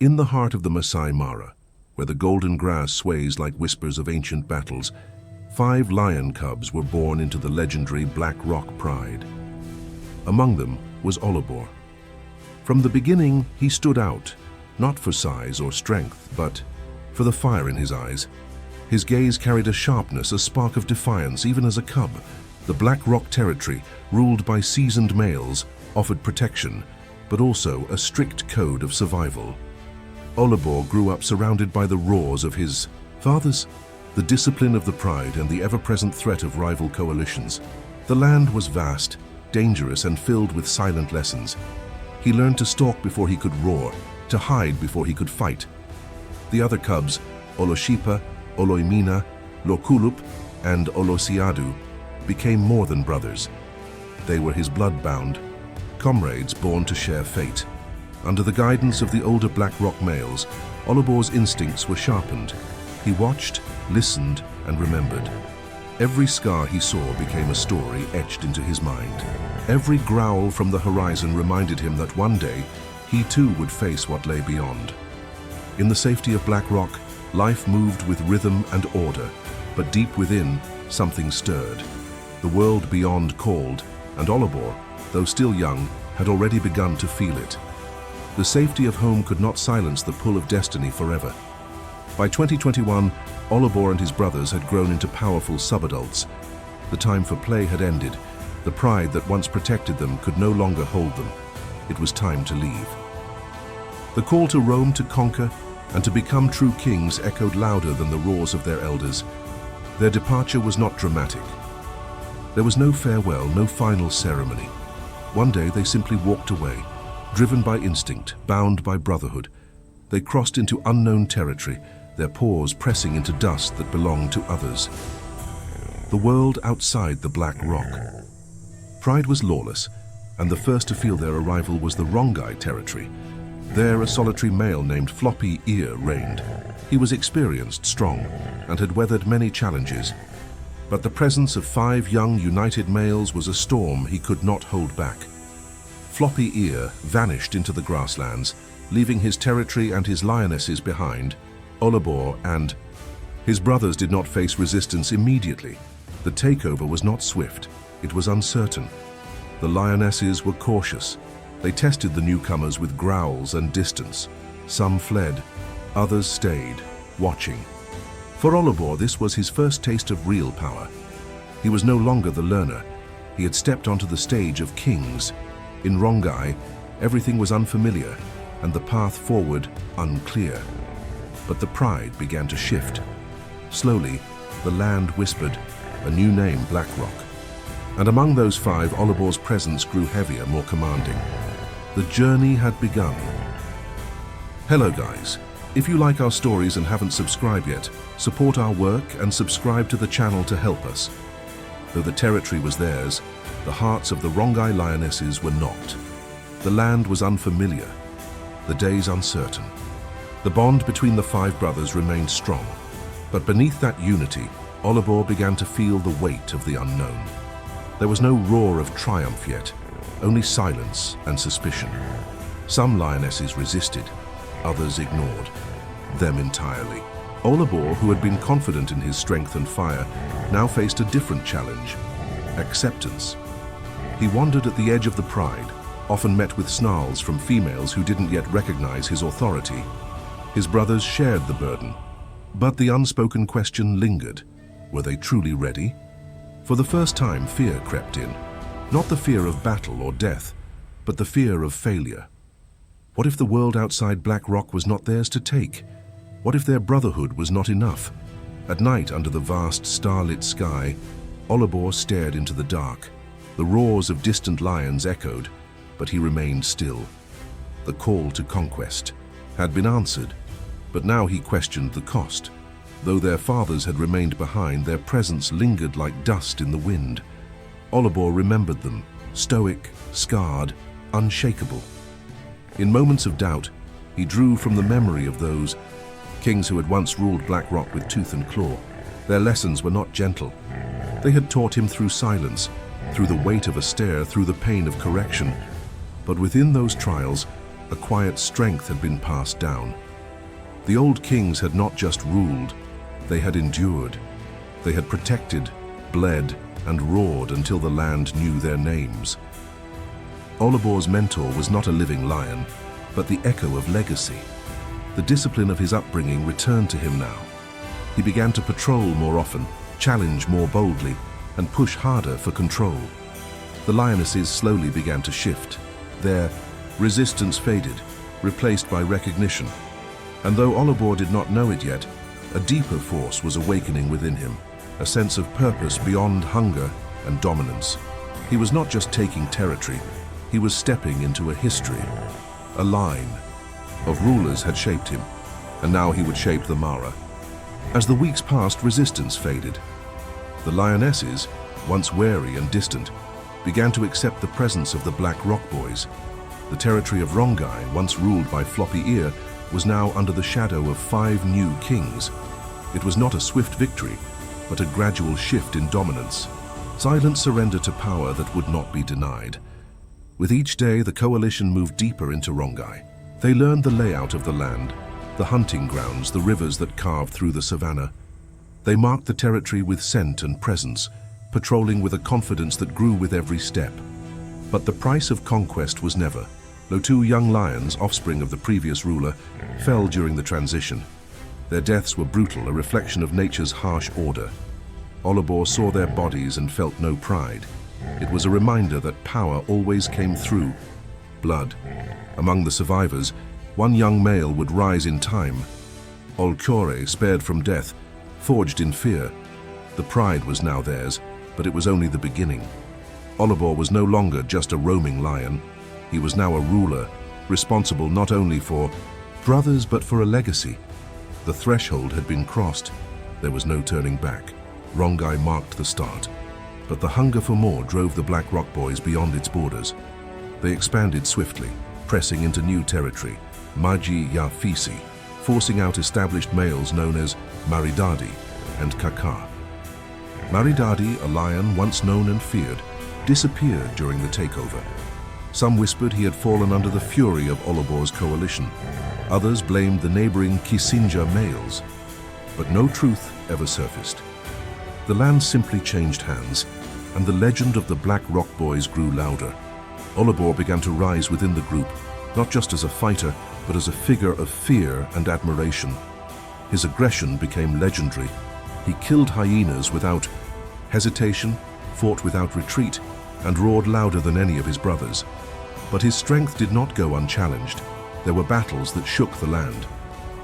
In the heart of the Masai Mara, where the golden grass sways like whispers of ancient battles, 5 lion cubs were born into the legendary Black Rock Pride. Among them was Olobor. From the beginning, he stood out, not for size or strength, but for the fire in his eyes. His gaze carried a sharpness, a spark of defiance, even as a cub. The Black Rock territory, ruled by seasoned males, offered protection, but also a strict code of survival. Olobor grew up surrounded by the roars of his fathers, the discipline of the pride, and the ever-present threat of rival coalitions. The land was vast, dangerous, and filled with silent lessons. He learned to stalk before he could roar, to hide before he could fight. The other cubs, Oloshipa, Oloimina, Lokulup, and Olosiadu, became more than brothers. They were his blood-bound comrades born to share fate. Under the guidance of the older Black Rock males, Olobor's instincts were sharpened. He watched, listened, and remembered. Every scar he saw became a story etched into his mind. Every growl from the horizon reminded him that one day, he too would face what lay beyond. In the safety of Black Rock, life moved with rhythm and order, but deep within, something stirred. The world beyond called, and Olobor, though still young, had already begun to feel it. The safety of home could not silence the pull of destiny forever. By 2021, Olobor and his brothers had grown into powerful subadults. The time for play had ended. The pride that once protected them could no longer hold them. It was time to leave. The call to roam, to conquer, and to become true kings echoed louder than the roars of their elders. Their departure was not dramatic. There was no farewell, no final ceremony. One day they simply walked away, driven by instinct, bound by brotherhood. They crossed into unknown territory, their paws pressing into dust that belonged to others. The world outside the Black Rock. Pride was lawless, and the first to feel their arrival was the Rongai territory. There a solitary male named Floppy Ear reigned. He was experienced, strong, and had weathered many challenges. But the presence of 5 young, united males was a storm he could not hold back. Floppy Ear vanished into the grasslands, leaving his territory and his lionesses behind. Olobor and his brothers did not face resistance immediately. The takeover was not swift, it was uncertain. The lionesses were cautious. They tested the newcomers with growls and distance. Some fled, others stayed, watching. For Olobor, this was his first taste of real power. He was no longer the learner. He had stepped onto the stage of kings. In Rongai, everything was unfamiliar, and the path forward unclear. But the pride began to shift. Slowly, the land whispered, a new name, Black Rock. And among those 5, Olobor's presence grew heavier, more commanding. The journey had begun. Hello guys. If you like our stories and haven't subscribed yet, support our work and subscribe to the channel to help us. Though the territory was theirs, the hearts of the Rongai lionesses were not. The land was unfamiliar, the days uncertain. The bond between the 5 brothers remained strong, but beneath that unity, Olobor began to feel the weight of the unknown. There was no roar of triumph yet, only silence and suspicion. Some lionesses resisted, others ignored them entirely. Olobor, who had been confident in his strength and fire, now faced a different challenge: acceptance. He wandered at the edge of the pride, often met with snarls from females who didn't yet recognize his authority. His brothers shared the burden, but the unspoken question lingered. Were they truly ready? For the first time, fear crept in. Not the fear of battle or death, but the fear of failure. What if the world outside Black Rock was not theirs to take? What if their brotherhood was not enough? At night, under the vast starlit sky, Olobor stared into the dark. The roars of distant lions echoed, but he remained still. The call to conquest had been answered, but now he questioned the cost. Though their fathers had remained behind, their presence lingered like dust in the wind. Olobor remembered them, stoic, scarred, unshakable. In moments of doubt, he drew from the memory of those kings who had once ruled Black Rock with tooth and claw. Their lessons were not gentle. They had taught him through silence, through the weight of a stare, through the pain of correction. But within those trials, a quiet strength had been passed down. The old kings had not just ruled, they had endured. They had protected, bled, and roared until the land knew their names. Olubor's mentor was not a living lion, but the echo of legacy. The discipline of his upbringing returned to him now. He began to patrol more often, challenge more boldly, and push harder for control. The lionesses slowly began to shift. Their resistance faded, replaced by recognition. And though Olubor did not know it yet, a deeper force was awakening within him, a sense of purpose beyond hunger and dominance. He was not just taking territory, he was stepping into a history. A line of rulers had shaped him, and now he would shape the Mara. As the weeks passed, resistance faded. The lionesses, once wary and distant, began to accept the presence of the Black Rock Boys. The territory of Rongai, once ruled by Floppy Ear, was now under the shadow of 5 new kings. It was not a swift victory, but a gradual shift in dominance. Silent surrender to power that would not be denied. With each day, the coalition moved deeper into Rongai. They learned the layout of the land, the hunting grounds, the rivers that carved through the savannah. They marked the territory with scent and presence, patrolling with a confidence that grew with every step. But the price of conquest was never. Though 2 young lions, offspring of the previous ruler, fell during the transition. Their deaths were brutal, a reflection of nature's harsh order. Olubor saw their bodies and felt no pride. It was a reminder that power always came through blood. Among the survivors, 1 young male would rise in time. Olkore, spared from death, forged in fear. The pride was now theirs, but it was only the beginning. Olubor was no longer just a roaming lion. He was now a ruler, responsible not only for brothers but for a legacy. The threshold had been crossed. There was no turning back. Rongai marked the start. But the hunger for more drove the Black Rock Boys beyond its borders. They expanded swiftly, pressing into new territory, Maji Yafisi, forcing out established males known as Maridadi and Kaka. Maridadi, a lion once known and feared, disappeared during the takeover. Some whispered he had fallen under the fury of Olubor's coalition. Others blamed the neighboring Kisinja males. But no truth ever surfaced. The land simply changed hands, and the legend of the Black Rock Boys grew louder. Olubor began to rise within the group, not just as a fighter, but as a figure of fear and admiration. His aggression became legendary. He killed hyenas without hesitation, fought without retreat, and roared louder than any of his brothers. But his strength did not go unchallenged. There were battles that shook the land.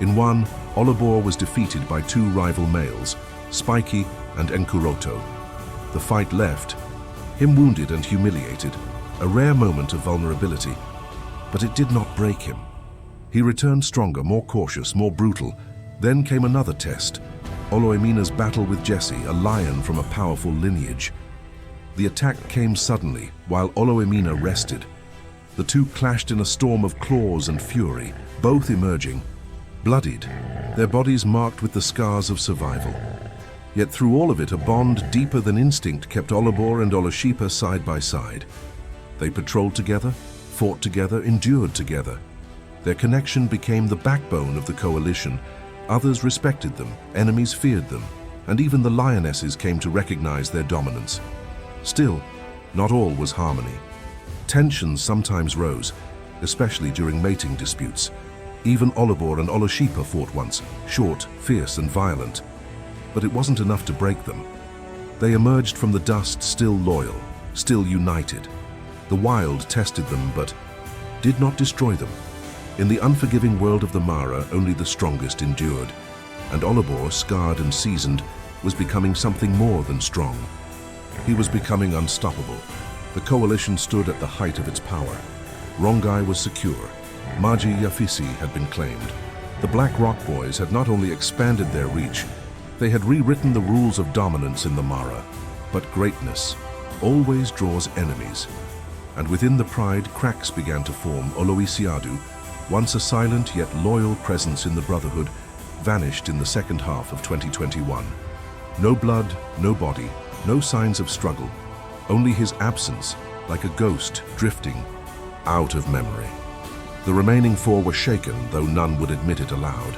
In one, Olubor was defeated by 2 rival males, Spiky and Enkuroto. The fight left him wounded and humiliated, a rare moment of vulnerability. But it did not break him. He returned stronger, more cautious, more brutal. Then came another test, Oloemina's battle with Jesse, a lion from a powerful lineage. The attack came suddenly, while Oloemina rested. The 2 clashed in a storm of claws and fury, both emerging, bloodied, their bodies marked with the scars of survival. Yet through all of it, a bond deeper than instinct kept Olubor and Oloshipa side by side. They patrolled together, fought together, endured together. Their connection became the backbone of the coalition. Others respected them, enemies feared them, and even the lionesses came to recognize their dominance. Still, not all was harmony. Tensions sometimes rose, especially during mating disputes. Even Olubor and Oloshipa fought once, short, fierce, and violent. But it wasn't enough to break them. They emerged from the dust still loyal, still united. The wild tested them, but did not destroy them. In the unforgiving world of the Mara, only the strongest endured. And Olubor, scarred and seasoned, was becoming something more than strong. He was becoming unstoppable. The coalition stood at the height of its power. Rongai was secure. Maji Yafisi had been claimed. The Black Rock Boys had not only expanded their reach, they had rewritten the rules of dominance in the Mara. But greatness always draws enemies. And within the pride, cracks began to form. Oloisiadu, once a silent yet loyal presence in the Brotherhood, vanished in the second half of 2021. No blood, no body, no signs of struggle. Only his absence, like a ghost drifting out of memory. The remaining four were shaken, though none would admit it aloud.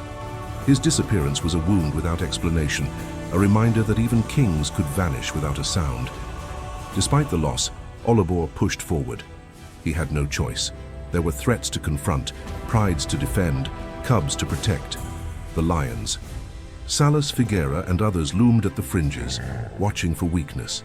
His disappearance was a wound without explanation, a reminder that even kings could vanish without a sound. Despite the loss, Olabor pushed forward. He had no choice. There were threats to confront, prides to defend, cubs to protect. The lions. Salas Figuera and others loomed at the fringes, watching for weakness.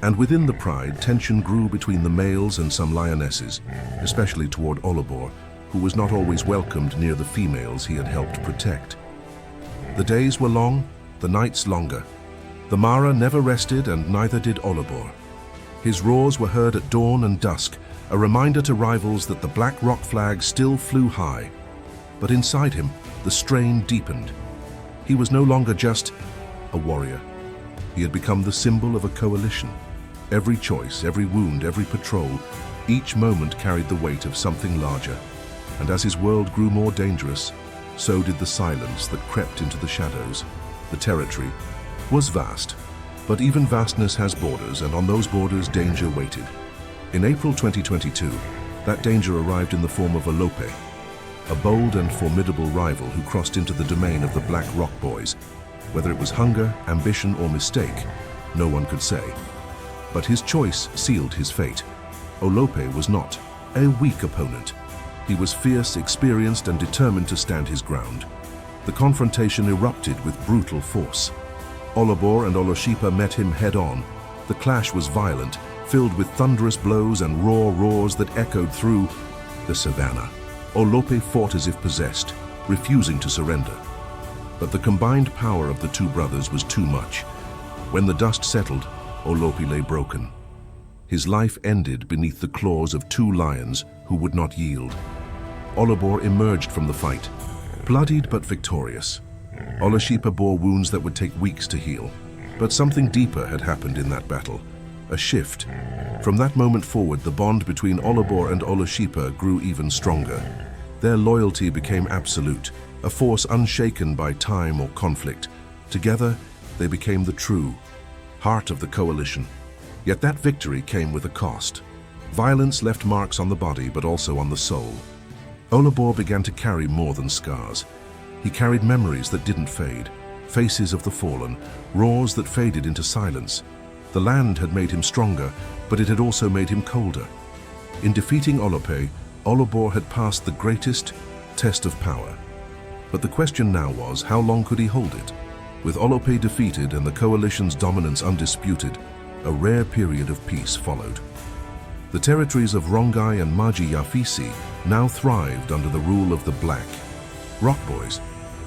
And within the pride, tension grew between the males and some lionesses, especially toward Olabor, who was not always welcomed near the females he had helped protect. The days were long, the nights longer. The Mara never rested, and neither did Olabor. His roars were heard at dawn and dusk, a reminder to rivals that the black rock flag still flew high. But inside him, the strain deepened. He was no longer just a warrior. He had become the symbol of a coalition. Every choice, every wound, every patrol, each moment carried the weight of something larger. And as his world grew more dangerous, so did the silence that crept into the shadows. The territory was vast, but even vastness has borders, and on those borders danger waited. In April 2022, that danger arrived in the form of Olope, a bold and formidable rival who crossed into the domain of the Black Rock Boys. Whether it was hunger, ambition, or mistake, no one could say. But his choice sealed his fate. Olope was not a weak opponent. He was fierce, experienced, and determined to stand his ground. The confrontation erupted with brutal force. Olabor and Oloshipa met him head-on. The clash was violent, filled with thunderous blows and raw roars that echoed through the savannah. Olope fought as if possessed, refusing to surrender. But the combined power of the two brothers was too much. When the dust settled, Olope lay broken. His life ended beneath the claws of two lions who would not yield. Olabor emerged from the fight, bloodied but victorious. Oloshipa bore wounds that would take weeks to heal. But something deeper had happened in that battle. A shift. From that moment forward, the bond between Olabor and Oloshipa grew even stronger. Their loyalty became absolute, a force unshaken by time or conflict. Together, they became the true heart of the coalition. Yet that victory came with a cost. Violence left marks on the body, but also on the soul. Olabor began to carry more than scars. He carried memories that didn't fade, faces of the fallen, roars that faded into silence. The land had made him stronger, but it had also made him colder. In defeating Olope, Olabor had passed the greatest test of power. But the question now was, how long could he hold it? With Olope defeated and the coalition's dominance undisputed, a rare period of peace followed. The territories of Rongai and Maji Yafisi now thrived under the rule of the Black Rock Boys.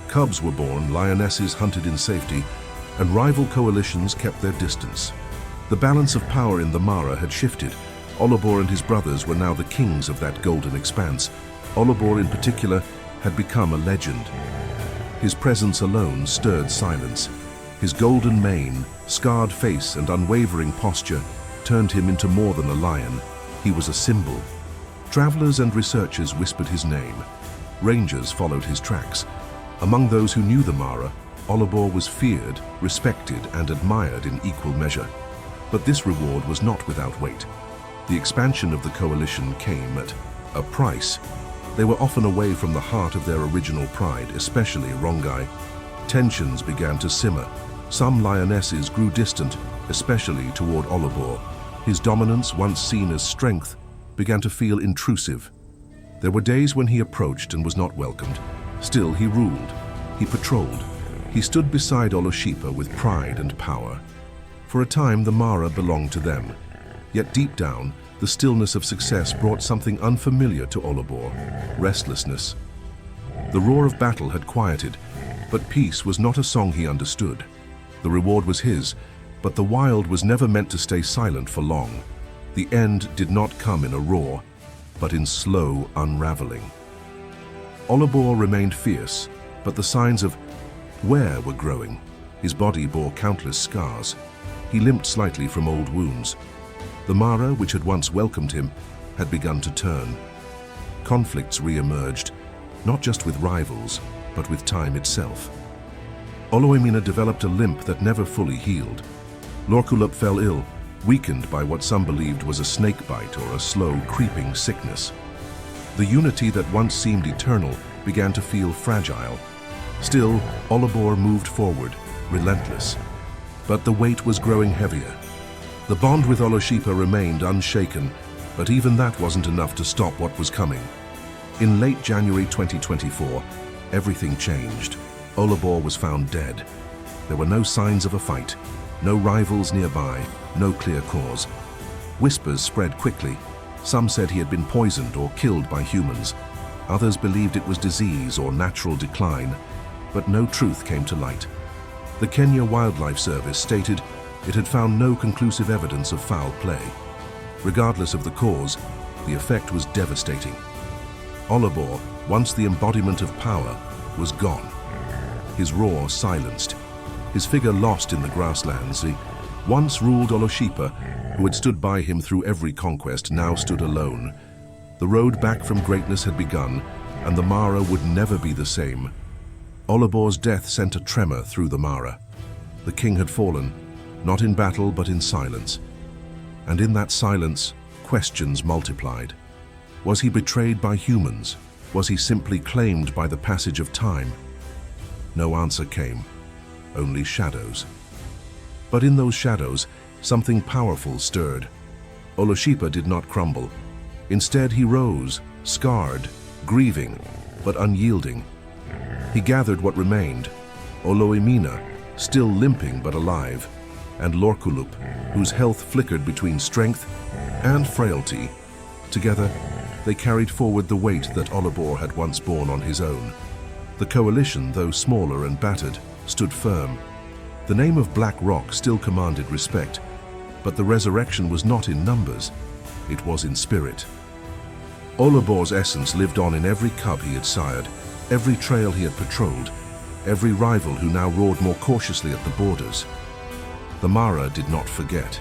Cubs were born, lionesses hunted in safety, and rival coalitions kept their distance. The balance of power in the Mara had shifted. Olabor and his brothers were now the kings of that golden expanse. Olabor in particular had become a legend. His presence alone stirred silence. His golden mane, scarred face, and unwavering posture turned him into more than a lion. He was a symbol. Travelers and researchers whispered his name. Rangers followed his tracks. Among those who knew the Mara, Olabor was feared, respected, and admired in equal measure. But this reward was not without weight. The expansion of the coalition came at a price. They were often away from the heart of their original pride, especially Rongai. Tensions began to simmer. Some lionesses grew distant, especially toward Olabor. His dominance, once seen as strength, began to feel intrusive. There were days when he approached and was not welcomed. Still, he ruled. He patrolled. He stood beside Oloshipa with pride and power. For a time, the Mara belonged to them. Yet deep down, the stillness of success brought something unfamiliar to Olabor: restlessness. The roar of battle had quieted, but peace was not a song he understood. The reward was his, but the wild was never meant to stay silent for long. The end did not come in a roar, but in slow unraveling. Olabor remained fierce, but the signs of wear were growing. His body bore countless scars. He limped slightly from old wounds. The Mara, which had once welcomed him, had begun to turn. Conflicts re-emerged, not just with rivals, but with time itself. Oloemina developed a limp that never fully healed. Lorkullup fell ill, weakened by what some believed was a snake bite or a slow, creeping sickness. The unity that once seemed eternal began to feel fragile. Still, Olabor moved forward, relentless. But the weight was growing heavier. The bond with Oloshipa remained unshaken, but even that wasn't enough to stop what was coming. In late January 2024, everything changed. Olabor was found dead. There were no signs of a fight, no rivals nearby, no clear cause. Whispers spread quickly. Some said he had been poisoned or killed by humans. Others believed it was disease or natural decline, but no truth came to light. The Kenya Wildlife Service stated it had found no conclusive evidence of foul play. Regardless of the cause, the effect was devastating. Olabor, once the embodiment of power, was gone. His roar silenced. His figure lost in the grasslands. He once ruled Oloshipa, who had stood by him through every conquest, now stood alone. The road back from greatness had begun, and the Mara would never be the same. Olabor's death sent a tremor through the Mara. The king had fallen, not in battle but in silence. And in that silence, questions multiplied. Was he betrayed by humans? Was he simply claimed by the passage of time? No answer came, only shadows. But in those shadows, something powerful stirred. Oloshipa did not crumble. Instead, he rose, scarred, grieving, but unyielding. He gathered what remained: Oloimina, still limping but alive, and Lorkulup, whose health flickered between strength and frailty. Together, they carried forward the weight that Olabor had once borne on his own. The coalition, though smaller and battered, stood firm. The name of Black Rock still commanded respect, but the resurrection was not in numbers, it was in spirit. Olabor's essence lived on in every cub he had sired, every trail he had patrolled, every rival who now roared more cautiously at the borders. The Mara did not forget.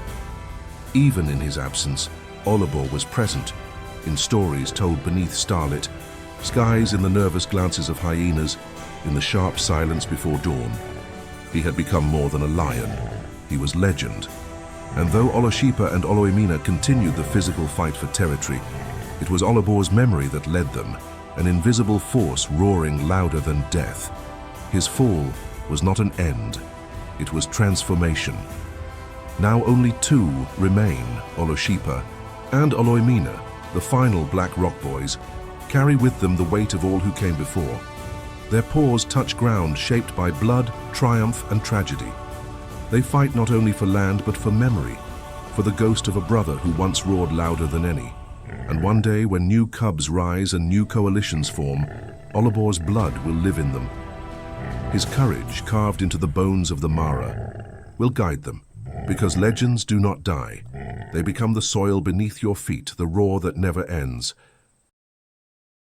Even in his absence, Olabor was present, in stories told beneath starlit skies, in the nervous glances of hyenas, in the sharp silence before dawn. He had become more than a lion. He was legend. And though Oloshipa and Oloimina continued the physical fight for territory, it was Olabor's memory that led them, an invisible force roaring louder than death. His fall was not an end, it was transformation. Now only two remain, Oloshipa and Oloimina, the final Black Rock Boys, carry with them the weight of all who came before. Their paws touch ground shaped by blood, triumph, and tragedy. They fight not only for land but for memory, for the ghost of a brother who once roared louder than any. And one day, when new cubs rise and new coalitions form, Olabor's blood will live in them. His courage, carved into the bones of the Mara, will guide them, because legends do not die. They become the soil beneath your feet, the roar that never ends.